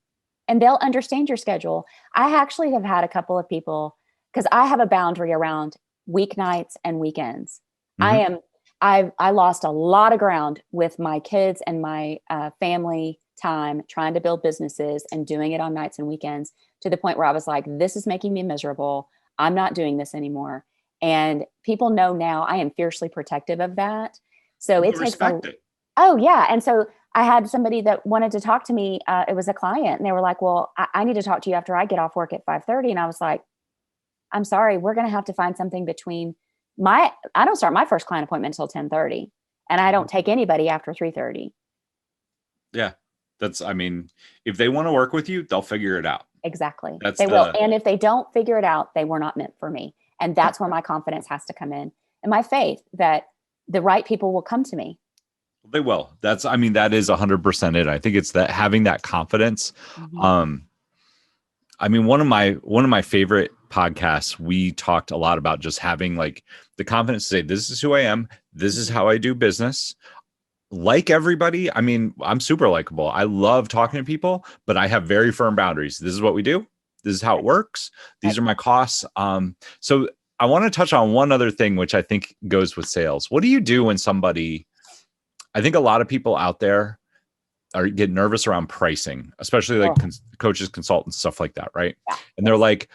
and they'll understand your schedule. I actually have had a couple of people, because I have a boundary around weeknights and weekends. I lost a lot of ground with my kids and my family time trying to build businesses and doing it on nights and weekends, to the point where I was like, this is making me miserable. I'm not doing this anymore. And people know now I am fiercely protective of that. So it takes Oh yeah. And so I had somebody that wanted to talk to me. It was a client, and they were like, well, I need to talk to you after I get off work at 5:30. And I was like, I'm sorry, we're going to have to find something between I don't start my first client appointment until 10:30, and I don't take anybody after 3:30. Yeah. If they want to work with you, they'll figure it out. Exactly. They will. And if they don't figure it out, they were not meant for me. And that's where my confidence has to come in, and my faith that the right people will come to me. They will. That is 100% it. I think it's that, having that confidence. One of my favorite podcasts, we talked a lot about just having like the confidence to say, this is who I am. This is how I do business. Like everybody, I'm super likable. I love talking to people, but I have very firm boundaries. This is what we do. This is how it works. These are my costs. So I want to touch on one other thing, which I think goes with sales. What do you do when I think a lot of people out there get nervous around pricing, especially like coaches, consultants, stuff like that. Right. Yeah. And they're like,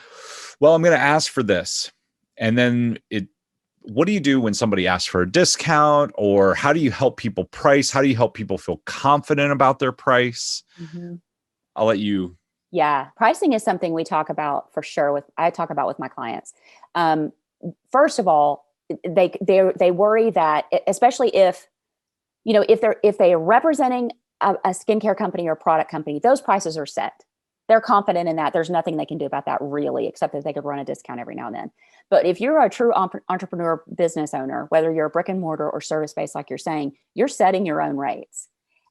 well, I'm going to ask for this. And then what do you do when somebody asks for a discount, or how do you help people price? How do you help people feel confident about their price? I'll let you. Yeah. Pricing is something we talk about for sure. I talk about with my clients. First of all, they worry that, especially if they're representing a skincare company or a product company, those prices are set. They're confident in that. There's nothing they can do about that really, except that they could run a discount every now and then. But if you're a true entrepreneur business owner, whether you're a brick and mortar or service-based, like you're saying, you're setting your own rates.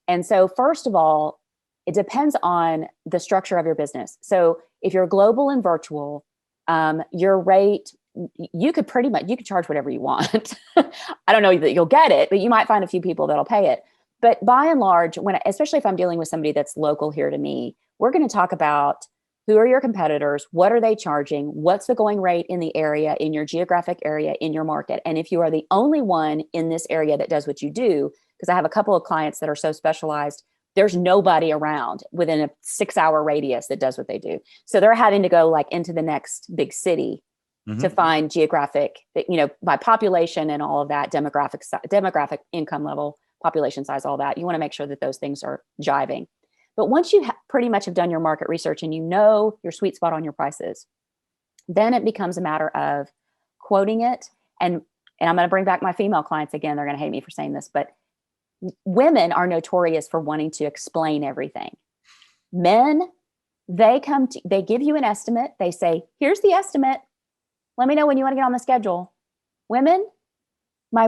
And so first of all, it depends on the structure of your business. So if you're global and virtual, your rate, you could charge whatever you want. I don't know that you'll get it, but you might find a few people that'll pay it. But by and large, especially if I'm dealing with somebody that's local here to me, we're going to talk about who are your competitors, what are they charging, what's the going rate in the area, in your geographic area, in your market. And if you are the only one in this area that does what you do, because I have a couple of clients that are so specialized, there's nobody around within a 6-hour radius that does what they do. So they're having to go like into the next big city to find geographic, by population and all of that, demographic, income level, population size, all that. You want to make sure that those things are jiving. But once you pretty much have done your market research and you know your sweet spot on your prices, then it becomes a matter of quoting it. And I'm going to bring back my female clients again. They're going to hate me for saying this, but women are notorious for wanting to explain everything. Men, they give you an estimate. They say, here's the estimate. Let me know when you want to get on the schedule. Women, my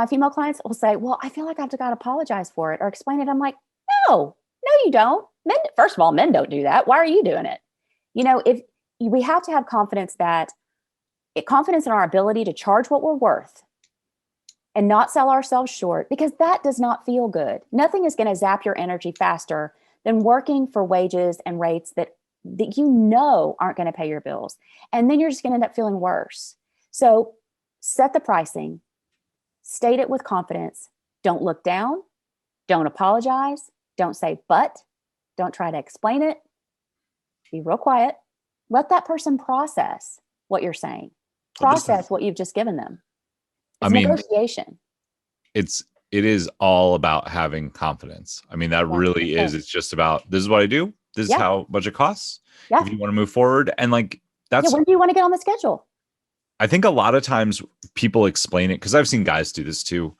female clients will say, well, I feel like I've got to apologize for it or explain it. I'm like, no, you don't. Men, first of all, men don't do that. Why are you doing it? If we have to have confidence confidence in our ability to charge what we're worth and not sell ourselves short, because that does not feel good. Nothing is going to zap your energy faster than working for wages and rates that aren't going to pay your bills. And then you're just going to end up feeling worse. So set the pricing, state it with confidence. Don't look down. Don't apologize. Don't say, but. Don't try to explain it. Be real quiet. Let that person process what you're saying. Process what you've just given them. It's negotiation. It is all about having confidence. I mean, that really is. It's just about, this is what I do. This is how much it costs. Yeah. If you want to move forward. And like, that's when do you want to get on the schedule? I think a lot of times people explain it, because I've seen guys do this too.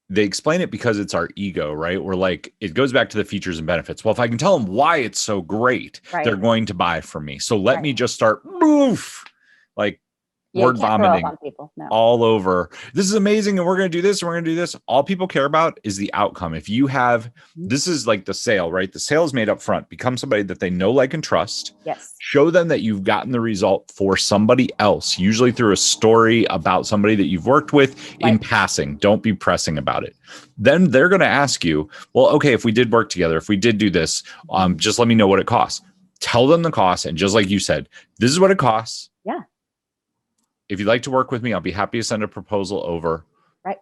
They explain it because it's our ego, right? We're like, it goes back to the features and benefits. Well, if I can tell them why it's so great, they're going to buy from me. So let me just start like word vomiting on people. No. all over. This is amazing. And we're going to do this. And we're going to do this. All people care about is the outcome. If you have, this is like the sale, right? The sale is made up front. Become somebody that they know, like, and trust. Yes. Show them that you've gotten the result for somebody else, usually through a story about somebody that you've worked with in passing. Don't be pressing about it. Then they're going to ask you, well, okay, if we did work together, if we did do this, just let me know what it costs. Tell them the cost. And just like you said, this is what it costs. Yeah. If you'd like to work with me, I'll be happy to send a proposal over. Right.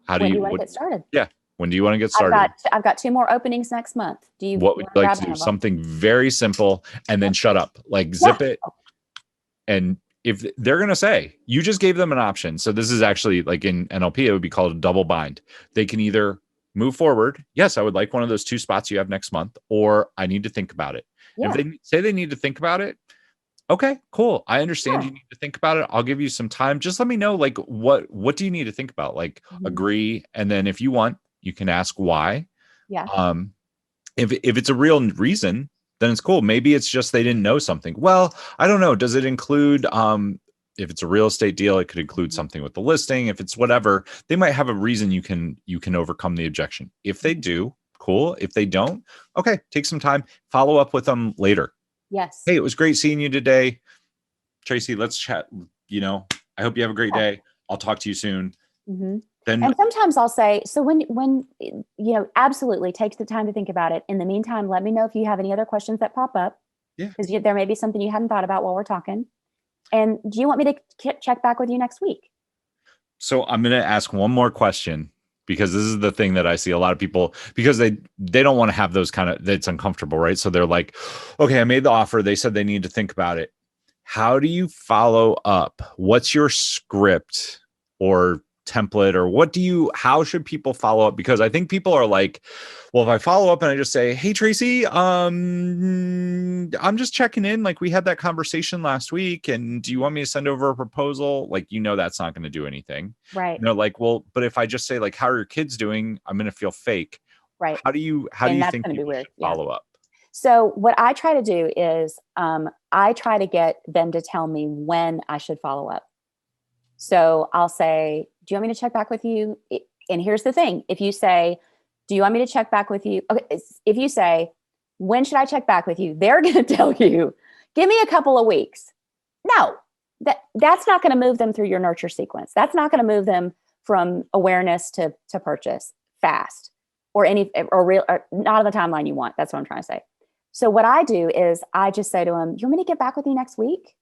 When do you want to get started? Yeah. When do you want to get started? I've got 2 more openings next month. What would you like to do? Something very simple and then shut up. Like zip it. And if they're going to say, you just gave them an option. So this is actually like in NLP, it would be called a double bind. They can either move forward. Yes, I would like one of those 2 spots you have next month, or I need to think about it. Yeah. If they say they need to think about it, okay, cool. I understand you need to think about it. I'll give you some time. Just let me know, like, what do you need to think about? Like, agree. And then if you want, you can ask why. Yeah. If it's a real reason, then it's cool. Maybe it's just they didn't know something. Well, I don't know. Does it include, if it's a real estate deal, it could include something with the listing. If it's whatever, they might have a reason you can overcome the objection. If they do, cool. If they don't, okay, take some time, follow up with them later. Yes. Hey, it was great seeing you today. Tracy, let's chat. I hope you have a great day. I'll talk to you soon. And sometimes I'll say, so when absolutely take the time to think about it. In the meantime, let me know if you have any other questions that pop up. Yeah. Because there may be something you hadn't thought about while we're talking. And do you want me to check back with you next week? So I'm going to ask one more question, because this is the thing that I see a lot of people, because they don't want to have those that's uncomfortable, right? So they're like, okay, I made the offer. They said they need to think about it. How do you follow up? What's your script or template, or how should people follow up? Because I think people are like, well, if I follow up and I just say, hey, Tracy, I'm just checking in. Like, we had that conversation last week, and do you want me to send over a proposal? Like, that's not going to do anything. Right. And they're like, well, but if I just say, like, how are your kids doing? I'm going to feel fake. Right. How do you think people should follow up? So what I try to do is I try to get them to tell me when I should follow up. So I'll say, do you want me to check back with you? And here's the thing. If you say, do you want me to check back with you? Okay. If you say, when should I check back with you? They're going to tell you, give me a couple of weeks. No, that's not going to move them through your nurture sequence. That's not going to move them from awareness to purchase fast or not on the timeline you want. That's what I'm trying to say. So what I do is I just say to them, you want me to get back with you next week?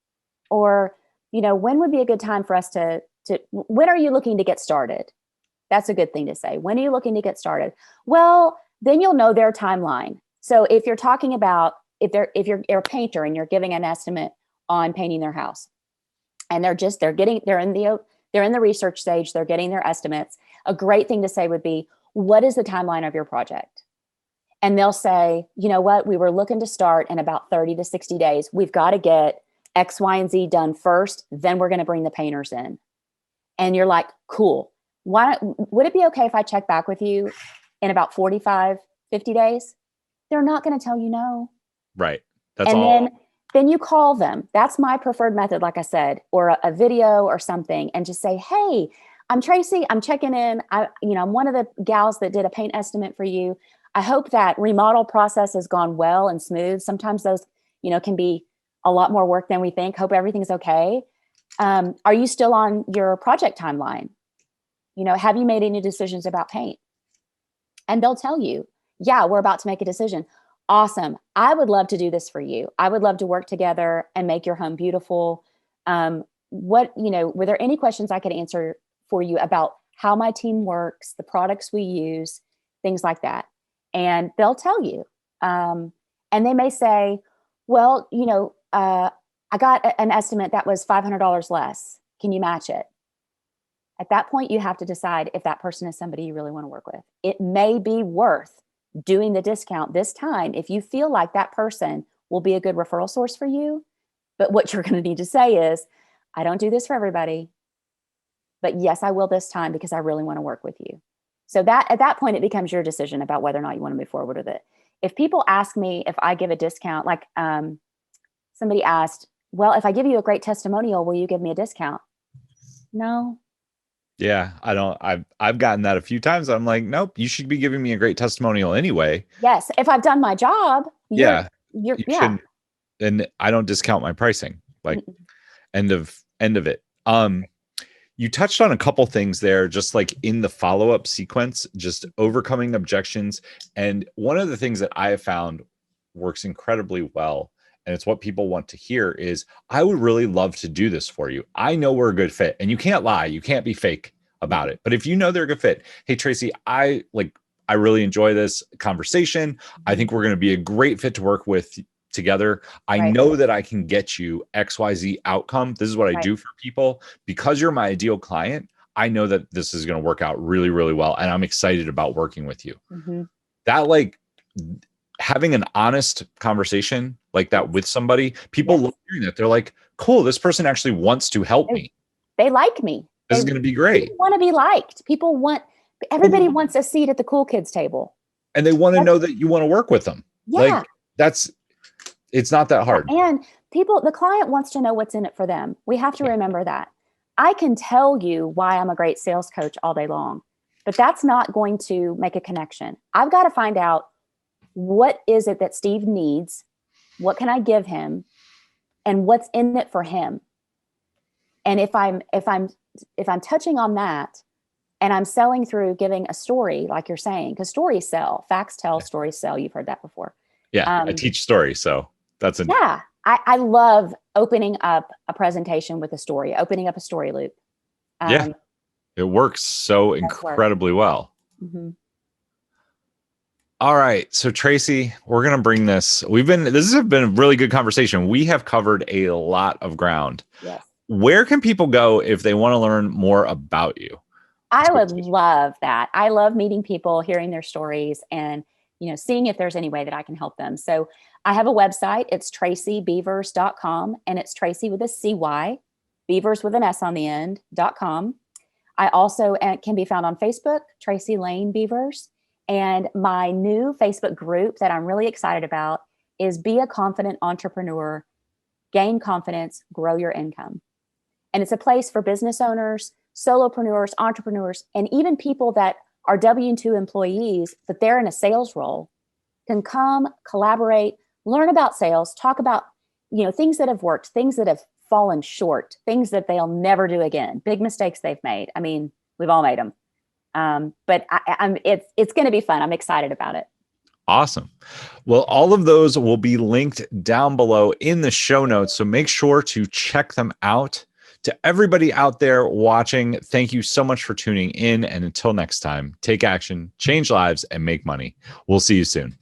Or, when would be a good time for us when are you looking to get started? That's a good thing to say. When are you looking to get started? Well, then you'll know their timeline. So if you're talking about, if you're a painter and you're giving an estimate on painting their house, and they're in the research stage, they're getting their estimates. A great thing to say would be, what is the timeline of your project? And they'll say, you know what, we were looking to start in about 30 to 60 days. We've got to get X, Y, and Z done first. Then we're going to bring the painters in. And you're like, cool. Would it be okay if I check back with you in about 45, 50 days? They're not going to tell you no. Right. Then then you call them. That's my preferred method, like I said, or a video or something, and just say, hey, I'm Tracy. I'm checking in. I'm one of the gals that did a paint estimate for you. I hope that remodel process has gone well and smooth. Sometimes those, can be a lot more work than we think. Hope everything's okay. Are you still on your project timeline? Have you made any decisions about paint? And they'll tell you, yeah, we're about to make a decision. Awesome. I would love to do this for you. I would love to work together and make your home beautiful. Were there any questions I could answer for you about how my team works, the products we use, things like that? And they'll tell you. And they may say, well, I got an estimate that was $500 less. Can you match it? At that point, you have to decide if that person is somebody you really want to work with. It may be worth doing the discount this time if you feel like that person will be a good referral source for you. But what you're going to need to say is, I don't do this for everybody, but yes, I will this time because I really want to work with you. So that at that point, it becomes your decision about whether or not you want to move forward with it. If people ask me if I give a discount, like somebody asked, well, if I give you a great testimonial, will you give me a discount? No. Yeah, I don't. I've gotten that a few times. I'm like, nope, you should be giving me a great testimonial anyway. Yes, if I've done my job, you yeah. shouldn't. And I don't discount my pricing. Like, end of it. You touched on a couple things there, just like in the follow-up sequence, just overcoming objections. And one of the things that I have found works incredibly well, and it's what people want to hear, is I would really love to do this for you. I know we're a good fit, and you can't lie. You can't be fake about it. But if you know they're a good fit, hey, Tracy, I really enjoy this conversation. I think we're going to be a great fit to work with together. I know that I can get you XYZ outcome. This is what I do for people. Because you're my ideal client, I know that this is going to work out really, really well. And I'm excited about working with you. That, having an honest conversation like that with somebody, people love hearing that. They're like, cool, this person actually wants to help me. They like me. This is going to be great. People want to be liked. Everybody wants a seat at the cool kids table. And they want to know that you want to work with them. Yeah. It's not that hard. And the client wants to know what's in it for them. We have to remember that. I can tell you why I'm a great sales coach all day long, but that's not going to make a connection. I've got to find out, what is it that Steve needs? What can I give him? And what's in it for him? And if I'm touching on that, and I'm selling through giving a story, like you're saying, because stories sell, facts tell, stories sell. You've heard that before. Yeah, I teach stories, so that's I love opening up a presentation with a story, opening up a story loop. It works so incredibly well. All right. So Tracy, we're going to bring this. This has been a really good conversation. We have covered a lot of ground. Yes. Where can people go if they want to learn more about you? I would love that. I love meeting people, hearing their stories, and, seeing if there's any way that I can help them. So I have a website. It's tracybeavers.com, and it's Tracy with a CY, Beavers with an S on the end.com. I also can be found on Facebook, Tracy Lane Beavers. And my new Facebook group that I'm really excited about is Be a Confident Entrepreneur, Gain Confidence, Grow Your Income. And it's a place for business owners, solopreneurs, entrepreneurs, and even people that are W-2 employees, but they're in a sales role, can come, collaborate, learn about sales, talk about, things that have worked, things that have fallen short, things that they'll never do again, big mistakes they've made. I mean, we've all made them. But it's going to be fun. I'm excited about it. Awesome. Well, all of those will be linked down below in the show notes. So make sure to check them out. To everybody out there watching, thank you so much for tuning in. And until next time, take action, change lives, and make money. We'll see you soon.